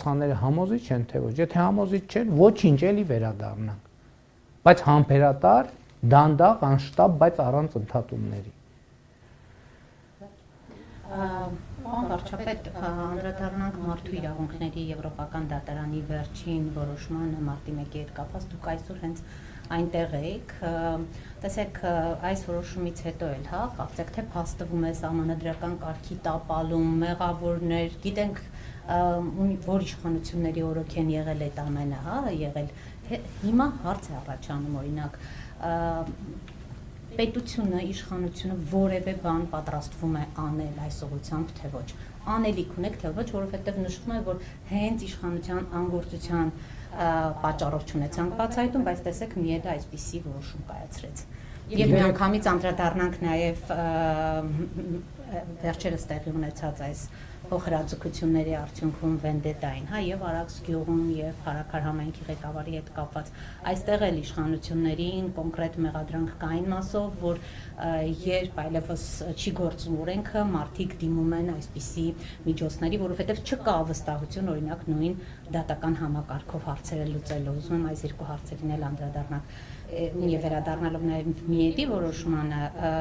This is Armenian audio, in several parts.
Ցաները համոզիչ են թե ոչ, եթե համոզիչ չեն, ոչինչ էլի վերադառնանք, բայց համբերատար, դանդաղ, անշտապ, բայց առանց ընդհատումների։ Վարչապետ, անդրադառնանք մարդու իրավունքների Եվրոպական դատարանի վերջին որոշմանը մարտի 1-ի հետ կապված, դուք այսօր հենց այնտեղ եք, տեսեք, այս որոշումից հետո էլ, հա, կարծեք թե փաստվում է սահմանադրական կարգի տապալում, մեղավորներ, գիտենք, որ իշխանությունների օրոք են եղել այդ ամենը, հա, եղել, հիմա հարց է առաջանում, օրինակ, պետությունը, իշխանությունը որևէ բան պատրաստվում է անել այս ուղղությամբ, թե ոչ, անելիք ունեք, թե ոչ, որովհետև նշվում է, որ հենց իշխանության անգործության պատճառով չունեցանք բացահայտում, բայց տեսեք միեդը այսպիսի որոշում կայացրեց։ Եվ միանգամից անդրադառնանք նաև վերջերս տեղի ունեցած այս փոխհրաձգությունների արդյունքում վենդետային, հա, եւ Արաքս գյուղում եւ Հարաքար համայնքի ղեկավարի հետ կապված այստեղ էլ իշխանություններին կոնկրետ մեղադրանք կային մասով, որ երբ այլևս չի գործում օրենքը, մարդիկ դիմում են այսպիսի միջոցների, որովհետեւ չկա վստահություն, օրինակ նույն դատական համակարգով հարցերը լուծելու։ Ուզում եմ այս երկու հարցերին էլ անդրադառնանք եւ վերադառնալով նաեւ միեդի որոշմանը,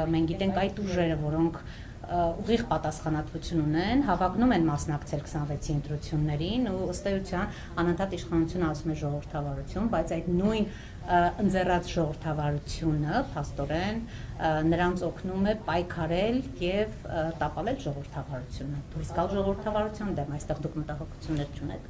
մենք գիտենք այդ ուժերը, որոնք ուղիղ պատասխանատվություն ունեն, հավակնում են մասնակցել 26-ի ընտրություններին ու ըստ էության անընդհատ իշխանությունը ասում է ժողովրդավարություն, բայց այդ նույն ընձեռած ժողովրդավարությունը փաստորեն նրանց օգնում է պայքարել եւ տապալել ժողովրդավարությունը։ Դուրս գալ ժողովրդավարության դեմ, այստեղ դուք մտահոգություններ չունեք։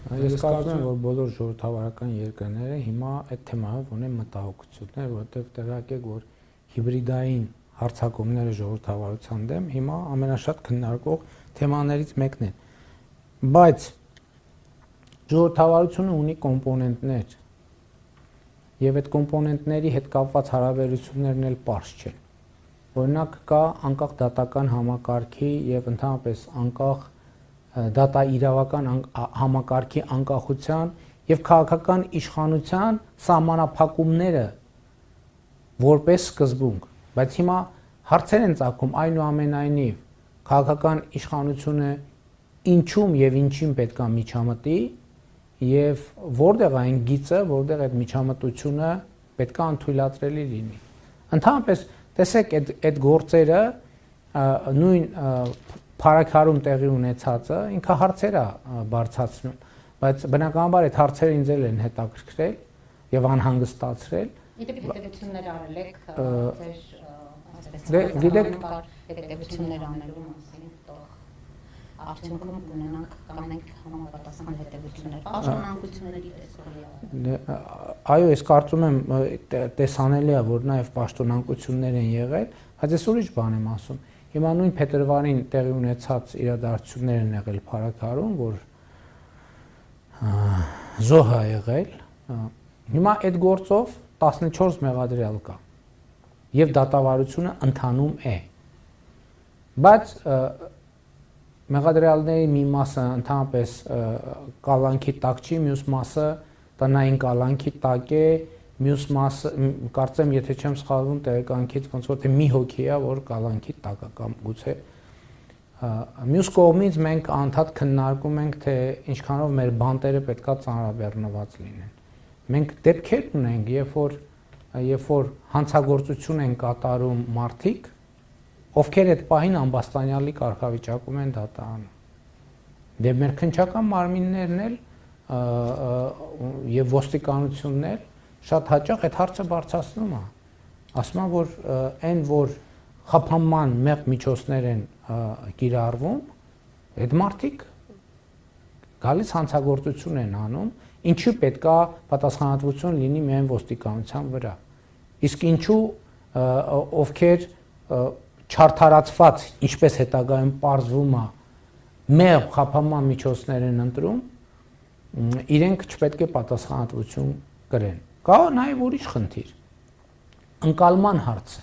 Ես կարծում եմ, որ բոլոր ժողովրդավարական երկրները հիմա այդ թեմայով ունեն մտահոգություններ, որովհետեւ տեղյակ եք, որ հիբրիդային հարցակումները ժողովրդավարության դեմ հիմա ամենաշատ քննարկվող թեմաներից մեկն է։ Բայց ժողովրդավարությունը ունի կոմպոնենտներ եւ այդ կոմպոնենտների հետ կապված հարաբերություններն էլ պարզ չեն։ Օրինակ կա անկախ դատական համակարգի եւ ընդհանրապես անկախ դատաիրավական համակարգի անկախության եւ քաղաքական իշխանության սահմանափակումները որպես սկզբունք, բայց հիմա հարցեր են ծագում այնուամենայնիվ քաղաքական իշխանությունը ինչում եւ ինչին պետք է միջամտի եւ որտեղ այն գիծը, որտեղ այդ միջամտությունը պետք է անթույլատրելի լինի։ Ընդհանրապես տեսեք այդ գործերը նույն փարաքարում տեղի ունեցածը ինքը հարցեր է բարձրացնում, բայց բնականաբար այդ հարցերը ինձ էլ են հետաքրքրել եւ անհանգստացրել։ Գիտեք հետևություններ արել եք ձեր գիտեք հետևություններ անելու մասին, թող արդյունքում կունենանք կանենք համապատասխան հետևություններ, պաշտոնանկությունների տեսքով։ Այո, ես կարծում եմ տեսանելի է, որ նաեւ պաշտոնանկություններ են եղել, բայց ես ուրիշ բան եմ ասում։ Հիմա նույն փետրվարին տեղի ունեցած իրադարձություններ են եղել Փարաքարում, որ զոհ է եղել։ Հիմա այդ գործով 14 մեղադրյալ կա եւ դատավարությունը ընթանում է։ Բայց մեղադրյալների մի մասը ընդհանրապես կալանքի տակ չի, մյուս մասը տնային կալանքի տակ է, մյուս մասը կարծեմ, եթե չեմ սխալվում, տեղեկանքից ոնց որ թե մի հոգի է, որ կալանքի տակ է կամ գուցե մյուս կողմից մենք անդադ քննարկում ենք, թե ինչքանով մեր բանտերը պետքա ծանրաբեռնված լինեն։ Մենք դեպքեր ունենք, երբ որ հանցագործություն են կատարում մարդիկ, ովքեր այդ պահին ամբաստանյալի կարգավիճակում են դատարանում։ Դե մեր քննչական մարմիններն էլ եւ ոստիկանությունն էլ շատ հաճախ այդ հարցը բարձրացնում է։ Ասում են, որ այն որ խափանման մեղ միջոցներ են կիրառվում, այդ մարդիկ գալիս հանցագործություն են անում, ինչու պետքա պատասխանատվություն լինի միայն ոստիկանության վրա։ Իսկ ինչու ովքեր չարթարացված, ինչպես հետագայում պարզվում է, մեղ խափանման միջոցներ են ընտրում, իրենք չպետք է պատասխանատվություն կրեն։ Կա նաև ուրիշ խնդիր, ընկալման հարցը,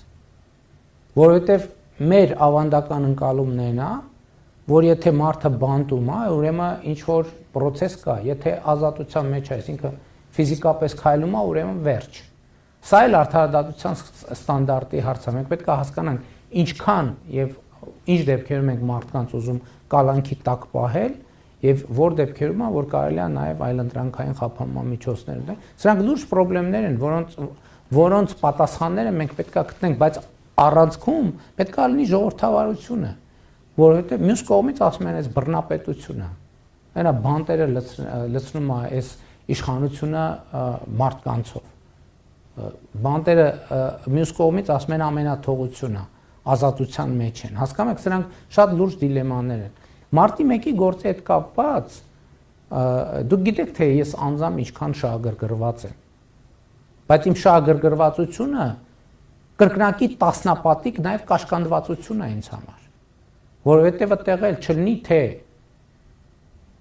որովհետև մեր ավանդական ընկալումն այն է, որ եթե մարդը բանտում է, ուրեմն ինչ որ process կա, եթե ազատության մեջ է, այսինքն ֆիզիկապես քայլում է, ուրեմն վերջ։ Սա էլ արդարադատության ստանդարտի հարց է, մենք պետք է հասկանանք ինչքան եւ ինչ դեպքերում ենք մարդկանց ուզում կալանքի տակ պահել եւ որ դեպքերում է որ կարելի է նաեւ այլընտրանքային խափանման միջոցներ ունենալ։ Սրանք լուրջ խնդիրներ են, որոնց պատասխանները մենք պետք է գտնենք, բայց առանցքում պետք է լինի ժողովրդավարությունը, որովհետեւ մյուս կողմից ասում են այս բռնապետությունը, այնա բանտերը լցնում է այս իշխանությունը մարդկանցով, բանտերը մյուս կողմից ասում են ամենաթողությունը, ազատության մեջ են, հասկանում եք, սրանք շատ լուրջ դիլեմաներ են։ Մարտի 1-ի գործի հետ կապված դուք գիտեք թե ես անձամբ ինչքան շահագրգռված եմ, բայց իմ շահագրգռվածությունը կրկնակի տասնապատիկ նաև կաշկանդվածություն է ինձ համար, որովհետև այդտեղ էլ չլինի թե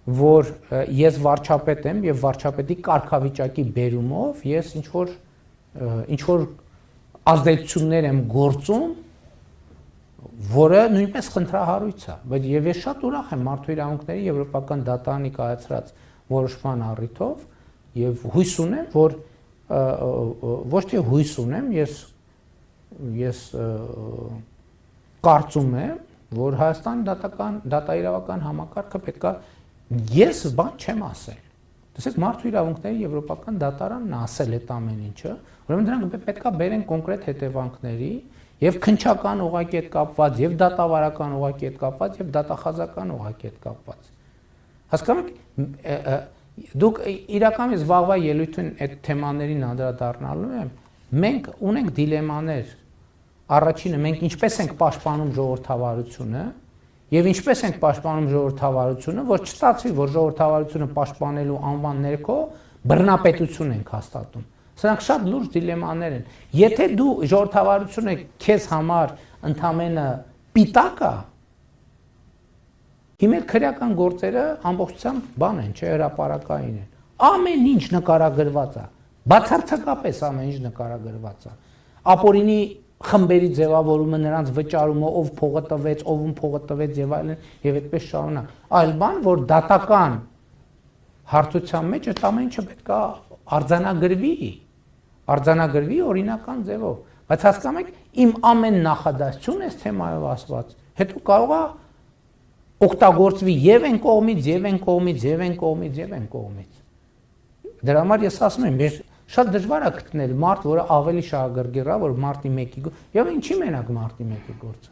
որ ես վարչապետ եմ եւ վարչապետի կարգավիճակի բերումով ես ինչ որ ազդեցություններ եմ գործում, որը նույնպես խնդրահարույց է, բայց եւ ես շատ ուրախ եմ մարդու իրավունքների եվրոպական դատարանի կայացրած որոշման առիթով եւ հույս ունեմ, որ ոչ թե հույս ունեմ, ես կարծում եմ, որ Հայաստանի դատաիրավական համակարգը պետքա ես բան չեմ ասել։ Տեսեք, մարդու իրավունքների եվրոպական դատարանն ասել այդ ամեն ինչը, ուրեմն դրանք պետքա բերեն կոնկրետ հետևանքների եւ քննչական ուղղակի հետ կապված, եւ դատավարական ուղղակի հետ կապված, եւ դատախազական ուղղակի հետ կապված։ Հասկանում եք, դուք իրականում վաղվա ելույթին այդ թեմաներին անդրադառնալու եմ, մենք ունենք դիլեմաներ։ Առաջինը մենք ինչպես ենք պաշտպանում ժողովրդավարությունը եւ ինչպես ենք պաշտպանում ժողովրդավարությունը, որ չստացվի, որ ժողովրդավարությունը պաշտպանելու անվան ներքո բռնապետություն ենք հաստատում։ Սրանք շատ լուրջ դիլեմաներ են։ Եթե դու ժողովրդավարությունը քեզ համար ընդամենը պիտակ է, հիմա քրեական գործերը ամբողջությամբ բան են, չէ, հրապարակային են։ Ամեն ինչ նկարագրված է, բացարձակապես ամեն ինչ նկարագրված է։ Ապօրինի խմբերի ձևավորումը, նրանց վճարումը, ով փողը տվեց, ով փողը տվեց եւ այլն, եւ այդպես շարունակ։ Այլ բան, որ դատական հարթության մեջ այդ ամեն ինչը պետք է արձանագրվի օրինական ձևով, բայց հասկանում եք, իմ ամեն նախադասությունը այս թեմայով ասված, հետո կարող է օգտագործվի եւ այն կողմից, եւ այն կողմից, եւ այն կողմից, եւ այն կողմից։ Դրա համար ես ասում եմ, շատ դժվար է գտնել մարդ, որը ավելի շահագրգիռ է, որ մարտի 1-ի եւ ինչի մենակ մարտի 1-ի գործը։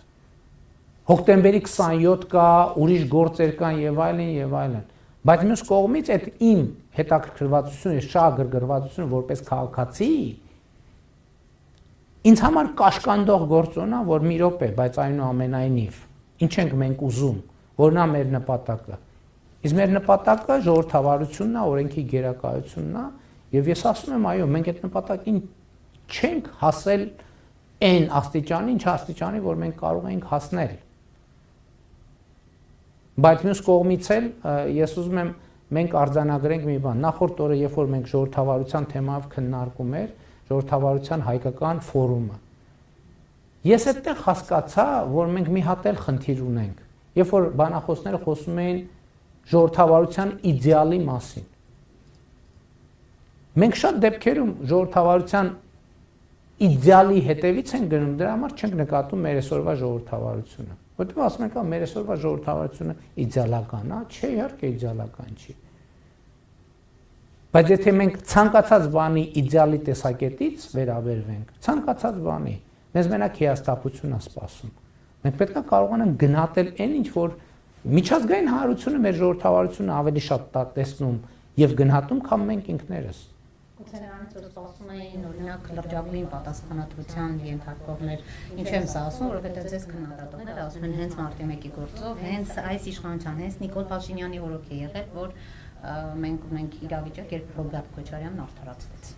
Հոկտեմբերի 27 կա, ուրիշ գործեր կան եւ այլն եւ այլն։ Բայց մյուս կողմից այդ իմ հետաքրքրվածությունը, շահագրգռվածությունը որպես քաղաքացի ինձ համար կաշկանդող գործոն է, որ մի րոպե, բայց այնուամենայնիվ ինչ ենք մենք ուզում, որն է մեր նպատակը։ Իսկ մեր նպատակը ժողովրդավարությունն է, օրենքի գերակայությունն է, եւ ես ասում եմ, այո, մենք այդ նպատակին չենք հասել այն աստիճանի, ինչ աստիճանի, որ մենք կարող ենք հասնել։ Բայց մյուս կողմից էլ ես ուզում եմ մենք արձանագրենք մի բան։ Նախորդ օրը, երբ որ մենք ժողովրդավարության թեմայով քննարկում էր ժողովրդավարության հայկական ֆորումը, ես այդտեղ հասկացա, որ մենք մի հատ էլ խնդիր ունենք։ Երբ որ բանախոսները խոսում էին ժողովրդավարության իդեալի մասին, մենք շատ դեպքերում ժողովրդավարության իդեալի հետևից են գնում, դրա համար չենք նկատում մեր այսօրվա ժողովրդավարությունը։ Որտեղ ասում ենք, մեր այսօրվա ժողովրդավարությունը իդեալական է, չէ, իհարկե իդեալական չի։ Բայց եթե մենք ցանկացած բանի իդեալի տեսակետից վերաբերվենք, ցանկացած բանի, մեզ մենակ հիասթափություն է սպասում։ Մենք պետք է կարողանանք գնահատել այն ինչ որ միջազգային հանրությունը մեր ժողովրդավարությունը ավելի շատ տեսնում եւ գնահատում, քան մենք ինքներս։ Գուցե նրանից որ սպասում էին օրինակ լրջագույն պատասխանատվության ենթարկողներ, ինչ եմ սա ասում, որովհետեւ ձեզ քննադատողները ասում են հենց մարտի 1-ի գործով, հենց այս իշխանության, հենց Նիկոլ Փաշինյանի օրոք է եղել, որ մենք ունենք իրավիճակ, երբ Ռոբերտ Քոչարյանն արդարացվեց։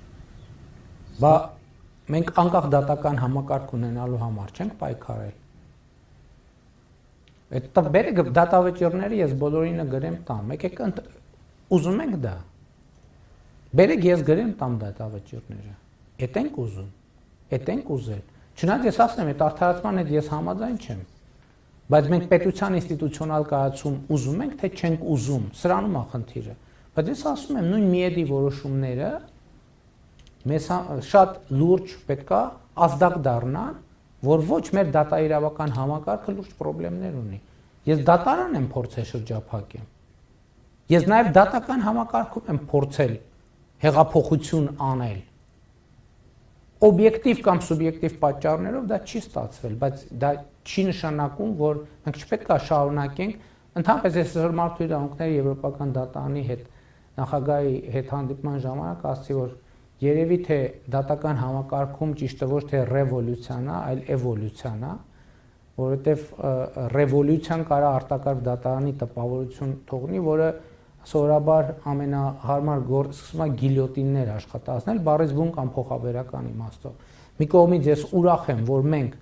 Բա մենք անկախ դատական համակարգ ունենալու համար չենք պայքարել։ Այդ բերեք դատավճիռները ես բոլորինը գրեմ տամ։ Եկեք ուզում եք դա։ Բերեք ես գրեմ տամ դատավճիռները։ Էդ ենք ուզում։ Էդ ենք ուզել։ Չնայած ես ասեմ, այդ արդարացման հետ ես համաձայն չեմ։ Բայց մենք պետության ինստիտուցիոնալ կայացում ուզում ենք, թե չենք ուզում, սրանում է խնդիրը։ Բայց ես ասում եմ, նույն միեդի որոշումները մեզ շատ լուրջ պետքա ազդակ դառնան, որ ոչ մեր դատաիրավական համակարգը լուրջ խնդիրներ ունի։ Ես դատարան եմ փորձել շրջափակեմ։ Ես նաև դատական համակարգում եմ փորձել հեղափոխություն անել։ Օբյեկտիվ կամ սուբյեկտիվ պատճառներով դա չի ստացվել, բայց դա չի նշանակում, որ մենք չպետք է շարունակենք, ընդհանրապես ես այսօր Մարդու իրավունքների եվրոպական դատարանի հետ նախագահի հետ հանդիպման ժամանակ ասացի, որ երևի թե դատական համակարգում ճիշտը ոչ թե ռևոլյուցիան է, այլ էվոլյուցիան է, որովհետև ռևոլյուցիան կարա արտակարգ դատարանի տպավորություն թողնի, որը սովորաբար ամենահարմար գործ սկսում է գիլյոտիններ աշխատացնել, բառից բուն կամ փոխաբերական իմաստով։ Մի կողմից ես ուրախ եմ, որ մենք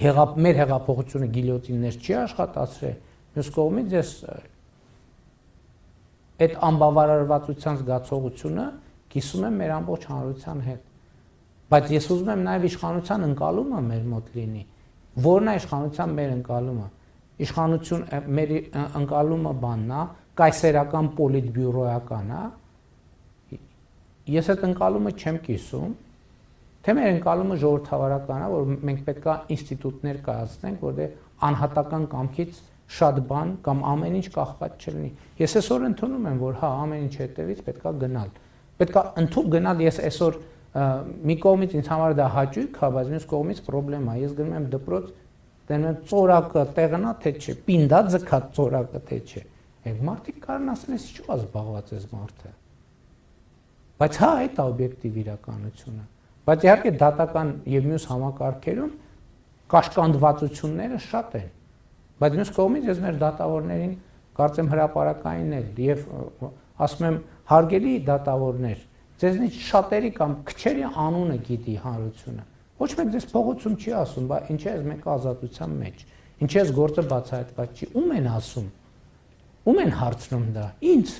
մեր հեղափոխությունը գիլյոտիններ չի աշխատացրել, մյուս կողմից ես այդ անբավարարվածության զգացողությունը կիսում եմ մեր ամբողջ հանրության հետ։ Բայց ես ուզում եմ նաև իշխանության ընկալումը մեր մոտ լինի։ Որն է իշխանության մեր ընկալումը։ Իշխանություն մեր ընկալումը բանն է, կայսերական պոլիտբյուրոական է։ Ես այդ ընկալումը չեմ կիսում, թե մեր ընկալումը ժողովրդավարական է, որ մենք պետք է ինստիտուտներ կայացնենք, որտեղ անհատական կամքից շատ բան կամ ամեն ինչ կախված չլինի։ Ես այսօր ընդունում եմ, որ հա ամեն ինչ հետևից պետք է գնալ։ Պետք է ընդཐུպ գնալ, ես այսօր մի կողմից ինձ համար դա հաճույք է, բայց մյուս կողմից խնդրեմ է։ Ես գնում եմ դպրոց, դնում եմ ծորակը տեղն է թե չէ, պինդա ձգած ծորակը թե չէ։ Այդ մարդիկ կարան ասեն, ես ինչու՞ զբաղված ես մարդը։ Բայց հա այդ է օբյեկտիվ իրականությունը։ Բայց իհարկե դատական եւ մյուս համակարգերում կաշկանդվածությունները շատ են։ Բայց մյուս կողմից ես մեր դատավորներին կարծեմ հրապարակային էլ եւ ասում եմ հարգելի դատավորներ, ձեզնից շատերի կամ քչերի անունը գիտի հանրությունը։ Ոչ մեկ ձեզ փողոցում չի ասում, բա ինչ է մեկ ազատության մեջ։ Ինչ է գործը բացահայտված չի։ Ում են ասում։ Ում են հարցնում դա։ Ինձ։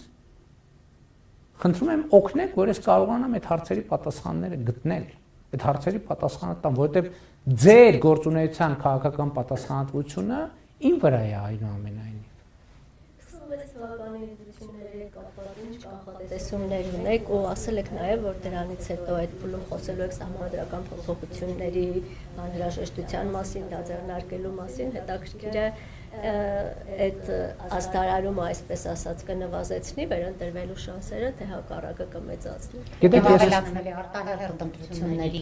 Խնդրում եմ օգնեք, որ ես կարողանամ այդ հարցերի պատասխանները գտնել։ Այդ հարցերի պատասխանը տամ, որովհետև ձեր գործունեության քաղաքական պատասխանատվությունը իմ վրա է այնուամենայնիվ։ 26 թվականի դիտությունների կապված ինչ կանխատեսումներ ունեք ու ասել եք նաև, որ դրանից հետո այդ փուլում խոսելու եք սահմանադրական փոփոխությունների անհրաժեշտության մասին, դա ձեռնարկելու մասին, հետաքրքիր է այդ աստարարումը, այսպես ասած, կնվազեցնի վերընտրվելու շանսերը, թե հակառակը կմեծացնի։ Գիտեք, ես արտահերթ ընտրությունների